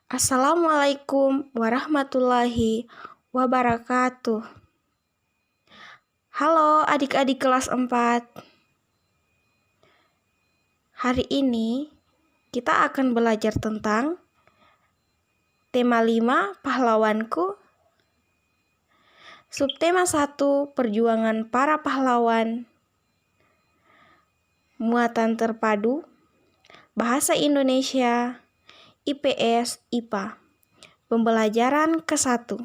Assalamualaikum warahmatullahi wabarakatuh. Halo adik-adik kelas 4. Hari ini kita akan belajar tentang tema 5 pahlawanku. Subtema 1 perjuangan para pahlawan. Muatan terpadu Bahasa Indonesia IPS IPA. Pembelajaran ke-1.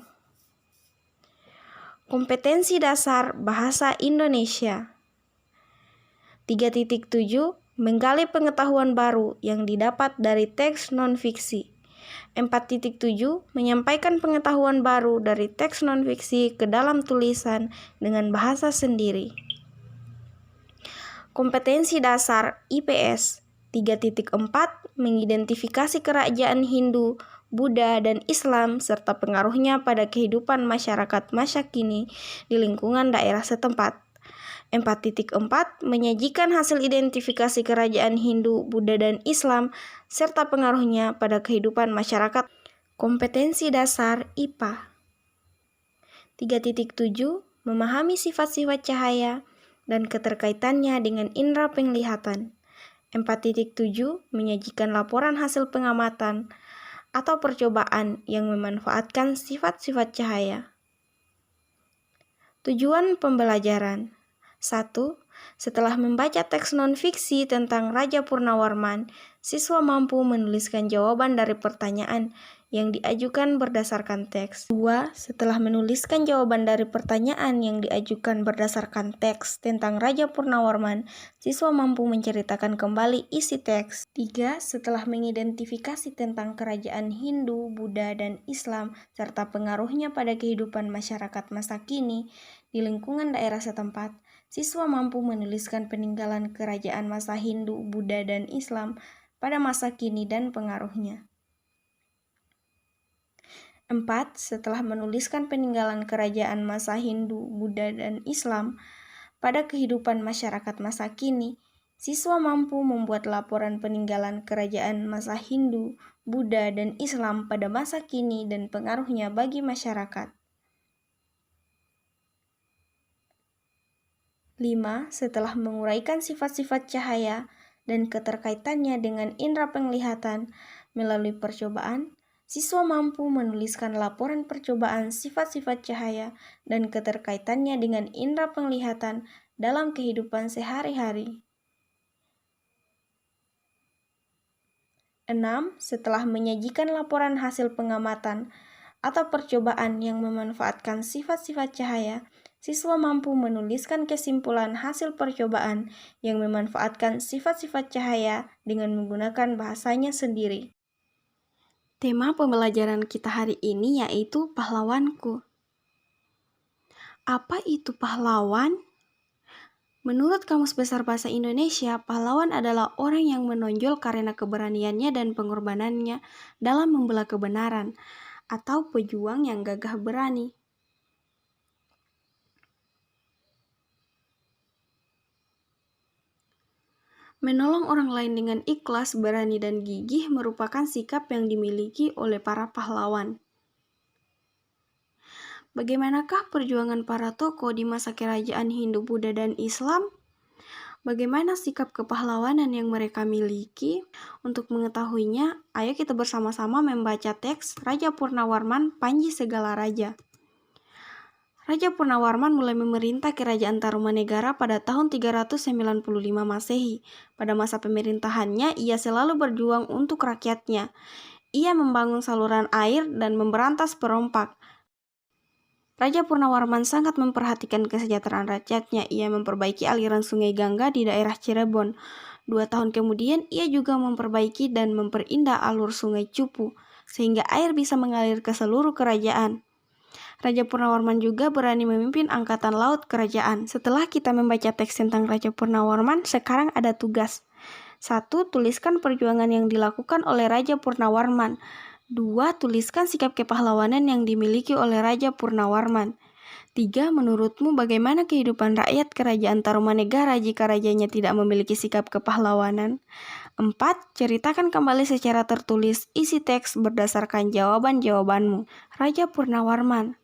Kompetensi dasar bahasa Indonesia. 3.7 Menggali pengetahuan baru yang didapat dari teks non-fiksi. 4.7 Menyampaikan pengetahuan baru dari teks non-fiksi ke dalam tulisan dengan bahasa sendiri. Kompetensi dasar IPS 3.4 Mengidentifikasi kerajaan Hindu, Buddha, dan Islam serta pengaruhnya pada kehidupan masyarakat masa kini di lingkungan daerah setempat. 4.4 Menyajikan hasil identifikasi kerajaan Hindu, Buddha, dan Islam serta pengaruhnya pada kehidupan masyarakat. Kompetensi dasar IPA 3.7 Memahami sifat-sifat cahaya dan keterkaitannya dengan indera penglihatan. 4.7 Menyajikan laporan hasil pengamatan atau percobaan yang memanfaatkan sifat-sifat cahaya. Tujuan pembelajaran 1. Setelah membaca teks non-fiksi tentang Raja Purnawarman, siswa mampu menuliskan jawaban dari pertanyaan yang diajukan berdasarkan teks. 2. Setelah menuliskan jawaban dari pertanyaan yang diajukan berdasarkan teks tentang Raja Purnawarman, siswa mampu menceritakan kembali isi teks. 3. Setelah mengidentifikasi tentang kerajaan Hindu, Buddha, dan Islam serta pengaruhnya pada kehidupan masyarakat masa kini di lingkungan daerah setempat, siswa mampu menuliskan peninggalan kerajaan masa Hindu, Buddha, dan Islam pada masa kini dan pengaruhnya. 4. Setelah menuliskan peninggalan kerajaan masa Hindu, Buddha, dan Islam pada kehidupan masyarakat masa kini, siswa mampu membuat laporan peninggalan kerajaan masa Hindu, Buddha, dan Islam pada masa kini dan pengaruhnya bagi masyarakat. 5. Setelah menguraikan sifat-sifat cahaya dan keterkaitannya dengan indera penglihatan melalui percobaan, siswa mampu menuliskan laporan percobaan sifat-sifat cahaya dan keterkaitannya dengan indera penglihatan dalam kehidupan sehari-hari. 6. Setelah menyajikan laporan hasil pengamatan atau percobaan yang memanfaatkan sifat-sifat cahaya, siswa mampu menuliskan kesimpulan hasil percobaan yang memanfaatkan sifat-sifat cahaya dengan menggunakan bahasanya sendiri. Tema pembelajaran kita hari ini yaitu pahlawanku. Apa itu pahlawan? Menurut Kamus Besar Bahasa Indonesia, pahlawan adalah orang yang menonjol karena keberaniannya dan pengorbanannya dalam membela kebenaran, atau pejuang yang gagah berani. Menolong orang lain dengan ikhlas, berani, dan gigih merupakan sikap yang dimiliki oleh para pahlawan. Bagaimanakah perjuangan para tokoh di masa kerajaan Hindu, Buddha, dan Islam? Bagaimana sikap kepahlawanan yang mereka miliki? Untuk mengetahuinya, ayo kita bersama-sama membaca teks Raja Purnawarman, Panji Segala Raja. Raja Purnawarman mulai memerintah kerajaan Tarumanegara pada tahun 395 Masehi. Pada masa pemerintahannya, ia selalu berjuang untuk rakyatnya. Ia membangun saluran air dan memberantas perompak. Raja Purnawarman sangat memperhatikan kesejahteraan rakyatnya. Ia memperbaiki aliran sungai Gangga di daerah Cirebon. 2 tahun kemudian, ia juga memperbaiki dan memperindah alur sungai Cupu, sehingga air bisa mengalir ke seluruh kerajaan. Raja Purnawarman juga berani memimpin angkatan laut kerajaan. Setelah kita membaca teks tentang Raja Purnawarman, sekarang ada tugas. 1. Tuliskan perjuangan yang dilakukan oleh Raja Purnawarman. 2. Tuliskan sikap kepahlawanan yang dimiliki oleh Raja Purnawarman. 3. Menurutmu bagaimana kehidupan rakyat kerajaan Tarumanegara jika rajanya tidak memiliki sikap kepahlawanan? 4. Ceritakan kembali secara tertulis isi teks berdasarkan jawaban-jawabanmu. Raja Purnawarman,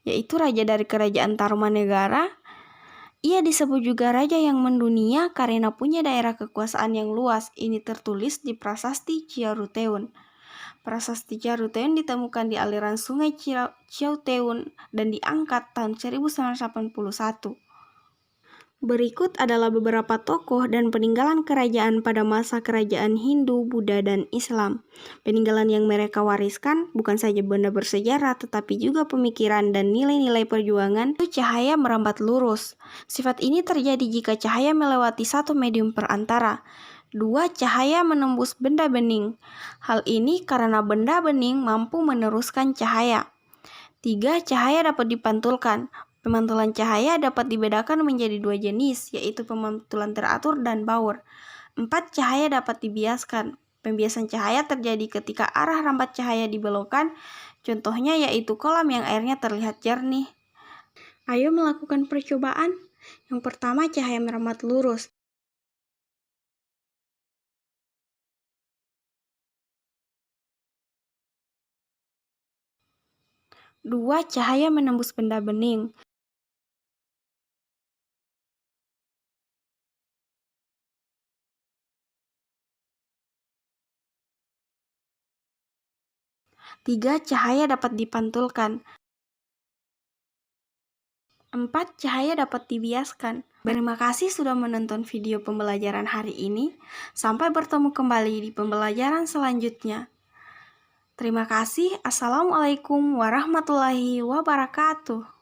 yaitu raja dari kerajaan Tarumanegara. Ia disebut juga raja yang mendunia karena punya daerah kekuasaan yang luas. Ini tertulis di Prasasti Ciaruteun. Prasasti Ciaruteun ditemukan di aliran sungai Ciaruteun dan diangkat tahun 1981. Berikut adalah beberapa tokoh dan peninggalan kerajaan pada masa kerajaan Hindu, Buddha, dan Islam. Peninggalan yang mereka wariskan bukan saja benda bersejarah, tetapi juga pemikiran dan nilai-nilai perjuangan. Cahaya merambat lurus. Sifat ini terjadi jika cahaya melewati satu medium perantara. 2. Cahaya menembus benda bening. Hal ini karena benda bening mampu meneruskan cahaya. 3. Cahaya dapat dipantulkan. Pemantulan cahaya dapat dibedakan menjadi 2 jenis, yaitu pemantulan teratur dan baur. 4. Cahaya dapat dibiaskan. Pembiasan cahaya terjadi ketika arah rambat cahaya dibelokkan, contohnya yaitu kolam yang airnya terlihat jernih. Ayo melakukan percobaan. Yang pertama, cahaya merambat lurus. Dua, cahaya menembus benda bening. Tiga, cahaya dapat dipantulkan. 4. Cahaya dapat dibiaskan. Terima kasih sudah menonton video pembelajaran hari ini. Sampai bertemu kembali di pembelajaran selanjutnya. Terima kasih. Assalamualaikum warahmatullahi wabarakatuh.